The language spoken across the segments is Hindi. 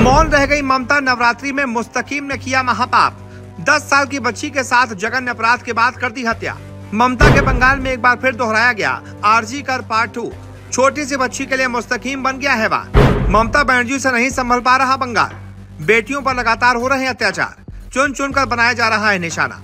मौन रह गई ममता, नवरात्रि में मुस्तकीम ने किया महापाप। 10 साल की बच्ची के साथ जघन्य अपराध के बाद कर दी हत्या। ममता के बंगाल में एक बार फिर दोहराया गया आरजी कर पार्ट 2। छोटी सी बच्ची के लिए मुस्तकीम बन गया हैवान। ममता बनर्जी से नहीं संभल पा रहा बंगाल। बेटियों पर लगातार हो रहे अत्याचार, चुन चुन कर बनाया जा रहा है निशाना।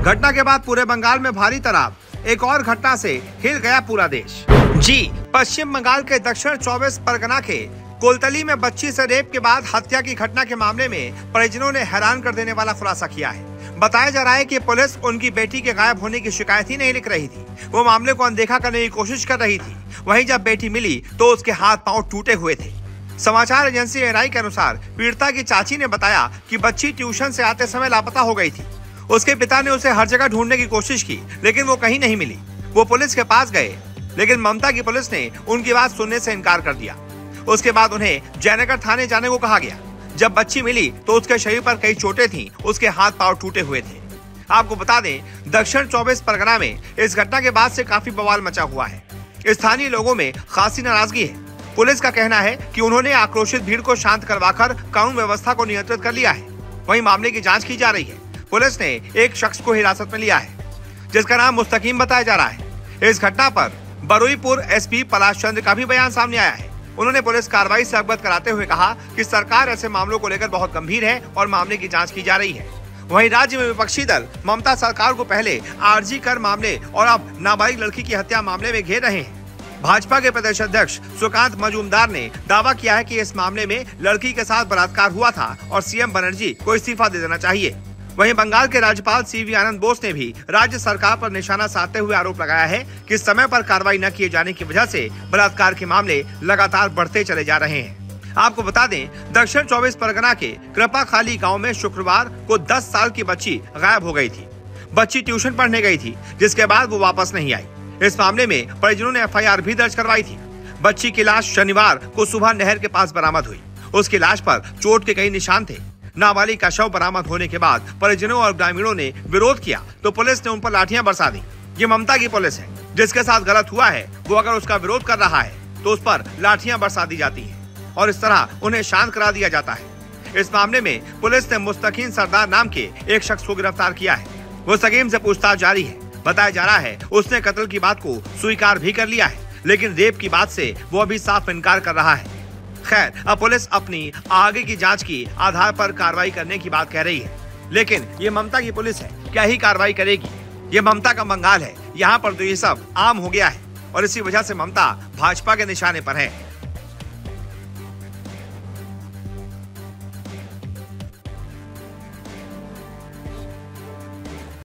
घटना के बाद पूरे बंगाल में भारी तनाव। एक और घटना से हिल गया पूरा देश। जी, पश्चिम बंगाल के दक्षिण 24 परगना के कोलतली में बच्ची से रेप के बाद हत्या की घटना के मामले में परिजनों ने हैरान कर देने वाला खुलासा किया है। बताया जा रहा है कि पुलिस उनकी बेटी के गायब होने की शिकायत ही नहीं लिख रही थी, वो मामले को अनदेखा करने की कोशिश कर रही थी। वहीं जब बेटी मिली तो उसके हाथ पांव टूटे हुए थे। समाचार एजेंसी एएनआई के अनुसार पीड़िता की चाची ने बताया कि बच्ची ट्यूशन से आते समय लापता हो गई थी। उसके पिता ने उसे हर जगह ढूंढने की कोशिश की, लेकिन वो कहीं नहीं मिली। वो पुलिस के पास गए, लेकिन ममता की पुलिस ने उनकी बात सुनने से इनकार कर दिया। उसके बाद उन्हें जयनगर थाने जाने को कहा गया। जब बच्ची मिली तो उसके शरीर पर कई चोटें थीं, उसके हाथ पांव टूटे हुए थे। आपको बता दें, दक्षिण 24 परगना में इस घटना के बाद से काफी बवाल मचा हुआ है। स्थानीय लोगों में खासी नाराजगी है। पुलिस का कहना है कि उन्होंने आक्रोशित भीड़ को शांत करवाकर कानून व्यवस्था को नियंत्रित कर लिया है। वहीं मामले की जांच की जा रही है। पुलिस ने एक शख्स को हिरासत में लिया है, जिसका नाम मुस्तकीम बताया जा रहा है। इस घटना पर बरुईपुर एसपी पलाश चंद्र का भी बयान सामने आया है। उन्होंने पुलिस कार्रवाई से अवगत कराते हुए कहा कि सरकार ऐसे मामलों को लेकर बहुत गंभीर है और मामले की जांच की जा रही है। वहीं राज्य में विपक्षी दल ममता सरकार को पहले आरजी कर मामले और अब नाबालिग लड़की की हत्या मामले में घेर रहे हैं। भाजपा के प्रदेश अध्यक्ष सुकांत मजूमदार ने दावा किया है कि इस मामले में लड़की के साथ बलात्कार हुआ था और सीएम बनर्जी को इस्तीफा दे देना चाहिए। वहीं बंगाल के राज्यपाल सीवी आनंद बोस ने भी राज्य सरकार पर निशाना साधते हुए आरोप लगाया है कि समय पर कार्रवाई न किए जाने की वजह से बलात्कार के मामले लगातार बढ़ते चले जा रहे हैं। आपको बता दें, दक्षिण 24 परगना के कृपाखाली गांव में शुक्रवार को 10 साल की बच्ची गायब हो गई थी। बच्ची ट्यूशन पढ़ने गई थी, जिसके बाद वो वापस नहीं आई। इस मामले में परिजनों ने एफआईआर भी दर्ज करवाई थी। बच्ची की लाश शनिवार को सुबह नहर के पास बरामद हुई। उसकी लाश पर चोट के कई निशान थे। नाबालिग का शव बरामद होने के बाद परिजनों और ग्रामीणों ने विरोध किया तो पुलिस ने उन पर लाठियां बरसा दी। ये ममता की पुलिस है। जिसके साथ गलत हुआ है वो अगर उसका विरोध कर रहा है तो उस पर लाठियां बरसा दी जाती हैं और इस तरह उन्हें शांत करा दिया जाता है। इस मामले में पुलिस ने मुस्तकीम सरदार नाम के एक शख्स को गिरफ्तार किया है। मुस्तकीम से पूछताछ जारी है। बताया जा रहा है उसने कत्ल की बात को स्वीकार भी कर लिया है, लेकिन रेप की बात से वो अभी साफ इनकार कर रहा है। खैर, अब पुलिस अपनी आगे की जांच की आधार पर कार्रवाई करने की बात कह रही है, लेकिन ये ममता की पुलिस है, क्या ही कार्रवाई करेगी? ये ममता का बंगाल है। यहाँ पर तो ये सब आम हो गया है और इसी वजह से ममता भाजपा के निशाने पर है।